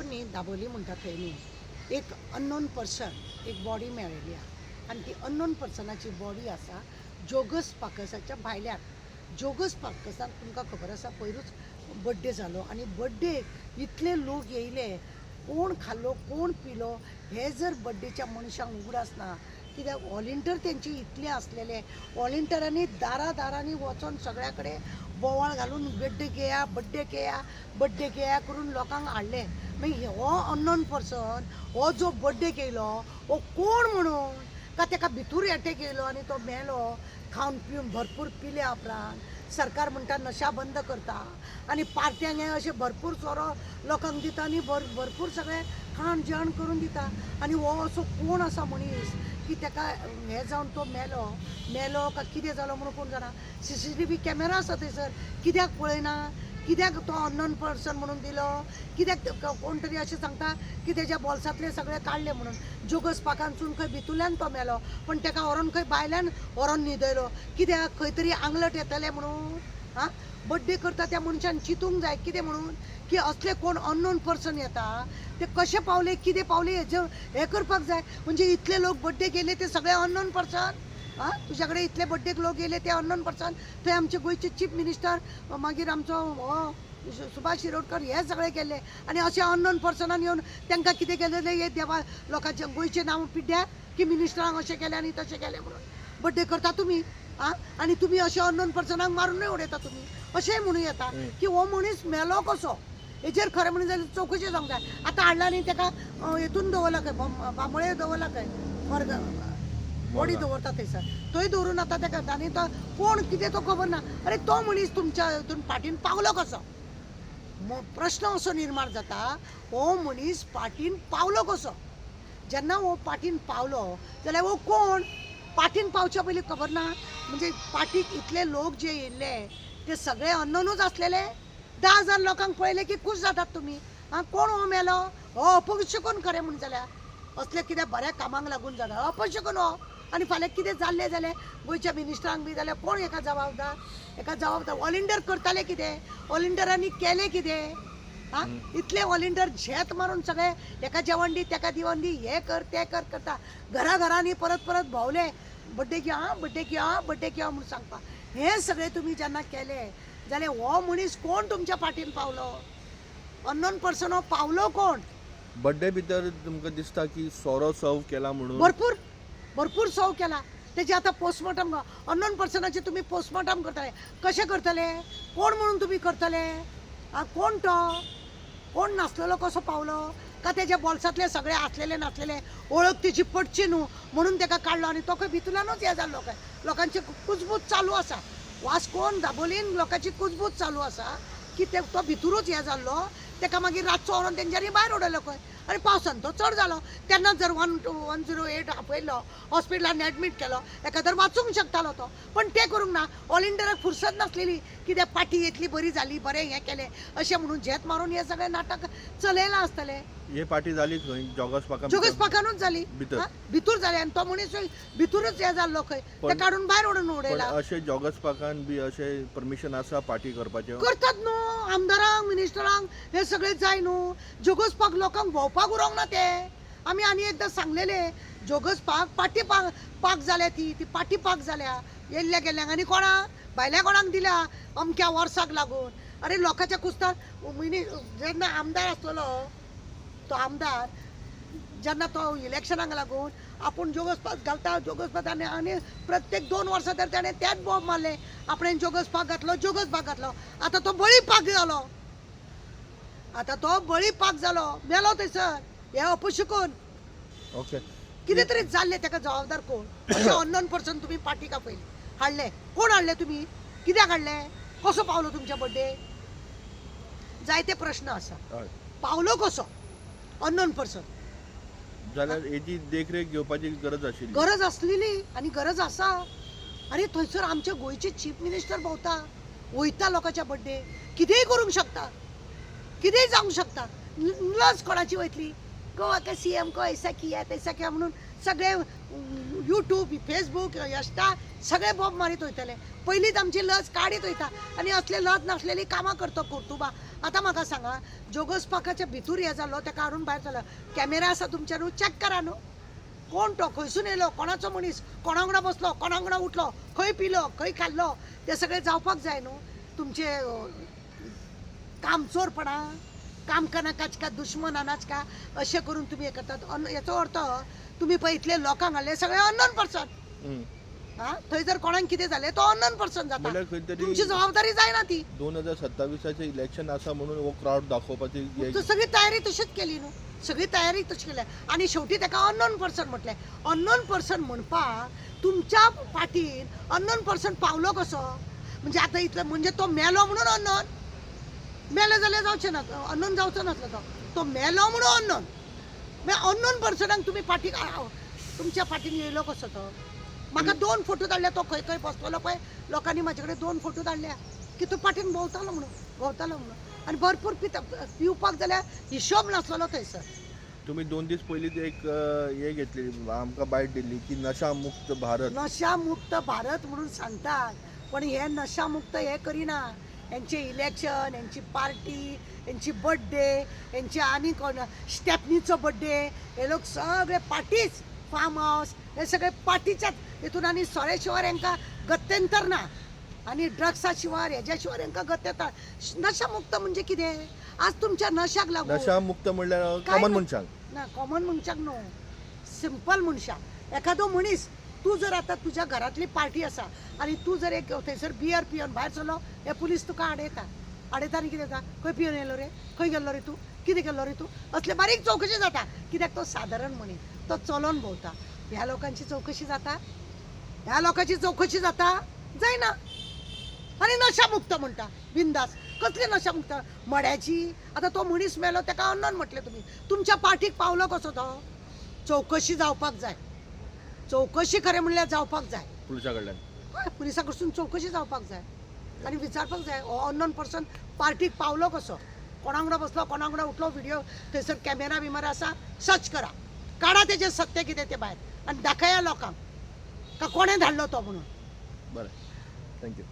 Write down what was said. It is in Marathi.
आपण न्ही दाबोली म्हणटा थंय न्ही एक अननोन पर्सन एक बॉडी मेळिल्ली आहा आनी ती अननोन पर्सनाची बॉडी आसा जोगस पाकसाच्या भायल्यान. जोगस पाकसाक तुमकां खबर आसा पयरूच बड्डे जालो आनी बड्डेक इतले लोक येयले, कोण खाल्लो कोण पिलो हे जर बड्डेच्या मनशांक उगडास ना. कित्याक व्हॉलिंटर तेंचे इतले आसलेले, व्हॉलिंटरांनी दारांनी वचोन सगळ्या कडेन बोवाळ घालून बड्डे केया करून लोकांक हाडले. मागीर हो अननोन पर्सन हो जो बड्डे केलो हो कोण म्हणून का ताका भितूर एटॅक येयलो आनी तो मेलो. खावन पिवन भरपूर पिल्या उपरांत सरकार म्हणटा नशा बंद करता आनी पार्ट्यांक हे अशें भरपूर सोरो लोकांक दिता आनी भरपूर सगळें खाण जेवण करून दिता आनी हो असो कोण आसा मनीस की ताका हे जावन तो मेलो का कितें जालो म्हणून कोण जाणा. CCTV कॅमेरा आसा थंयसर, कित्याक पळयना, कित्याक तो अननोन पर्सन म्हणून दिलो, कित्याक कोण तरी अशें सांगता की तेज्या बॉल्सांतले सगळे काडले म्हणून. जोगस पाकांसून खंय भितुल्यान तो मेलो पण ताका व्हरोन खंय भायल्यान व्हरोन न्हिदयलो. कित्याक खंय तरी आंगलट येतले म्हणून. हां, बड्डे करता त्या मनशान चिंतूंक जाय कितें म्हणून की असले कोण अननोन पर्सन येता ते कशे पावले कितें पावले हे करपाक जाय. म्हणजे इतले लोक बड्डे केले ते सगळे अननोन पर्सन. हां, तुज्या कडेन इतले बड्डेक लोक येयले ते अननोन पर्सन. थंय आमचे गोंयचे चीफ मिनिस्टर मागीर आमचो हो सुभाष शिरोडकर हे सगळे केले आनी अशे अननोन पर्सनान येवन तांकां कितें केलें हे देवा लोकांचे गोंयचे नांव पिड्ड्या की मिनिस्टरांक अशें केलें आनी तशें केलें म्हणून बड्डे करता तुमी. आं, आनी तुमी अशे अननोन पर्सनाक मारूनय उडयता तुमी. अशेंय म्हणून येता की हो मनीस मेलो कसो हेजेर खरें म्हणून जाल्यार चवकशी जावंक जाय. आतां हाडला आनी ताका हितून दवरला खंय बांबळे दवरला खंय वर्ग बॉडी दवरता थंयसर थंय दवरून आतां ताका आनी तो कोण कितें तो खबर ना. अरे तो मनीस तुमच्या हितून पार्टीन पावलो कसो प्रश्न असो निर्माण जाता. हो मनीस पार्टीन पावलो कसो. जेन्ना हो पार्टीन पावलो जाल्यार हो कोण पार्टीन पावच्या पयलीं खबर ना. म्हणजे पार्टीक इतले लोक जे येयल्ले ते सगळे अननोनूच आसलेले. 10,000 लोकांक पळयले की खूश जातात तुमी. हां, कोण हो मेलो हो अपशकून खरें म्हणून जाल्यार असले कितें बऱ्या कामाक लागून जाता अपशकून हो. आनी फाल्यां कितें जाल्लें जाल्यार गोंयच्या मिनिस्टरांक बी जाल्यार कोण हेका जबाबदार व्हॉलिंटर करताले कितें, व्हॉलिंटरांनी केलें कितें. हां, इतले व्हॉलिंटर झेत मारून सगळे हेका जेवण दी तेका दिवण दी हे कर ते कर करता. घरांनी परत भोंवले बड्डे किंवा म्हणून सांगपा. हे सगळे तुमी जेन्ना केले जाल्यार हो मनीस कोण तुमच्या पार्टीन पावलो. अननोन पर्सन हो पावलो कोण. बड्डे भितर तुमकां दिसता की सोरो सर्व केला म्हणून भरपूर सव केला. तेजे आतां पोस्टमॉर्टम अननोन पर्सनाचे तुमी पोस्टमॉर्टम करतले कशें करतले कोण म्हणून तुमी करतले. कोण तो कोण नासलेलो कसो पावलो का तेज्या बॉल्सांतले सगळे आसलेले नासलेले ओळख तेजी पडची न्हू म्हणून ताका काडलो आनी तो खंय भितुल्यानूच हे जाल्लो खंय लोकांची कुजबूज चालू आसा. वास्कोन दाबोलीन लोकांची कुजबूज चालू आसा की तो भितरूच हे जाल्लो. ताका मागीर रातचो व्हरोन तेंच्यांनी भायर उडयलो खंय आनी पावसान तो चड जालो तेन्ना जर 108 आपयलो हॉस्पिटलान एडमीट केलो एखादर वाचूंक शकतालो तो. पण ते करूंक ना. ऑल इंडियाक फुरसत नासलेली कित्याक पार्टी इतली बरी जाली बरें हें केलें अशें म्हणून झेत मारून हे सगळें नाटक चलयलां आसतलें. हे पार्टी जाली खंय जोगस पाकानूच जाली भितूर जाली आनी तो मनीस भितूरच हे जाल्लो खंय ते काडून भायर ओडून उडयला. अशें जोगस पाकान बी अशें परमिशन आसा पार्टी करपाचें करतात न्हू आमदारांक मिनिस्टरांक हे सगळे जाय न्हू. जोगस पाक लोकांक भोंवपाक उरोंक ना ते. आमी आनी एकदां सांगलेले जोगस पाक पार्टी पाक जाल्या ती पार्टी पाक जाल्या येयल्ल्या गेल्ल्यांक आनी कोणाक भायल्या कोणाक दिल्या अमक्या वर्साक लागून. अरे लोकांच्या कुस्तार जेन्ना आमदार आसलेलो तो आमदार जेन्ना तो इलेक्शनाक लागून आपूण जोगस पाक घालता आनी प्रत्येक 2 वर्सां तर ताणें तेच बॉम्ब मारले आपणें जोगस पाक घातलो. आतां तो बळी पाक जालो मेलो थंयसर हे अपशकून. ओके, कितें तरी जाल्लें ताका जबाबदार कोण. अशें अननोन पर्सन तुमी पार्टीक आपयले हाडले कोण हाडले तुमी कित्याक हाडले कसो पावलो तुमच्या बड्डे. जायते प्रश्न आसा. पावलो कसो अननोन पर्सन जाल्यार हेची देखरेख घेवपाची गरज आसलेली आनी गरज आसा. अरे थंयसर आमचे गोंयचे चीफ मिनिस्टर भोंवता वयता लोकांच्या बड्डे कितेंय करूंक शकता कितेंय जावंक शकता. लज कोणाची वयतली गोवा का CM को ऐसा किया तैसा किया म्हणून सगळे यूट्यूब फेसबुक इंस्टा सगळे बॉब मारीत वयतले. पयलींच आमची लज काडीत वयता आनी असले लज नासलेली कामां करतो कुर्तुबा. आतां म्हाका सांगा, जोगस पाकाच्या भितूर हे जालो तेका हाडून भायर सरलो. कॅमेरा आसा तुमचे न्हू, चॅक करा न्हू. कोण तो, खंयसून येयलो, कोणाचो मनीस, कोणा वांगडा बसलो, कोणा वांगडा उठलो, खंय पिलो, खंय खाल्लो, ते सगळें जावपाक जाय न्हू. तुमचे कामचोरपणा, काम करनाकाच का दुश्मन अनाच का अशें करून तुमी हे करतात. हेचो अर्थ तुमी पळय इतले लोकांक हाडले सगळे अननोन पर्सन. हा, थंय जर कोणाक कितें जालें तो अननोन पर्सन जाता. म्हळ्यार खंय तरी तुमची जबाबदारी जायना ती. 2027 इलेक्शन आसा म्हणून हो क्राउड दाखोवपाची तू सगळी तयारी तशीच केली न्हू, सगळी तयारी तशी केली आनी शेवटी ताका अननोन पर्सन म्हटलें. अननोन पर्सन म्हणपाक तुमच्या फाटीन अननोन पर्सन पावलो कसो? म्हणजे आतां इतलो म्हणजे तो मेलो म्हणून अननोन, मेलो जाल्यार जावचें ना, अननोन जावचो नासलो तो मेलो म्हणून अननोन. मागीर अननोन पर्सनाक तुमी फाटीक तुमच्या फाटीन येयलो कसो तो? म्हाका 2 फोटो धाडले, तो खंय खंय बसलेलो पळय, लोकांनी म्हाजे कडेन 2 फोटो धाडल्या की तो फाटीन भोंवतालो म्हणून. आनी भरपूर पिवपाक जाल्यार हिशोब नासलो थंयसर. तुम्ही 2 दीस पयलींच एक हे घेतली, आमकां बायट दिल्ली की नशा मुक्त भारत. नशा मुक्त भारत म्हणून सांगतात, पण हे नशा मुक्त हे करिना. यांचे इलेक्शन, यांची पार्टी, यांची बर्थडे, यांचे आनी कोण स्टेपनीचो बर्थडे, हे लोक सगळे पार्टीच, फार्म हाऊस हे सगळे पार्टीच्याच हितून. आनी सोरे शिवाय हांकां गत्यंतर ना, आनी ड्रग्सा शिवाय हेज्या शिवाय हांकां गत्यंतर. नशा मुक्त म्हणजे कितें? आज तुमच्या नशाक लागून नशा मुक्त म्हणल्यार कॉमन मनशांक ना, कॉमन मनशाक न्हू, सिंपल मनशाक. एखादो मनीस, तू जर आता तुझ्या घरातली पार्टी आसा आनी तू जर एक थंयसर बियर पिवन भायर सरलो, हे पुलीस तुका आडयता आनी कितें जाता? खंय पिवन येयलो रे, खंय गेल्लो रे तूं, कितें केल्लो रे तूं, असले बारीक चौकशी जाता. कित्याक तो सादारण मनीस, तो चलोन भोंवता. ह्या लोकांची चौकशी जाता? ह्या लोकांची चौकशी जाता? जायना. आनी नशा मुक्त म्हणटा बिंदास. कसली नशा मुक्त? मड्याची. आता तो मनीस मेलो ताका अननोन म्हटलें तुमी. तुमच्या पार्टीक पावलो कसो तो? चौकशी जावपाक जाय, चौकशी खरें म्हणल्यार जावपाक जाय. पुलिसा कडल्यान हय, पुलिसा कडसून चौकशी जावपाक जाय आनी विचारपाक जाय हो अननोन पर्सन पार्टीक पावलो कसो, कोणा वांगडा बसलो, कोणा वांगडा उठलो. व्हिडिओ थंयसर कॅमेरा बिमेरा आसा, सर्च करा, काडा तेजें सत्य कितें तें भायर आनी दाखया लोकांक का कोणें धाडलो तो म्हणून. बरें, थँक्यू.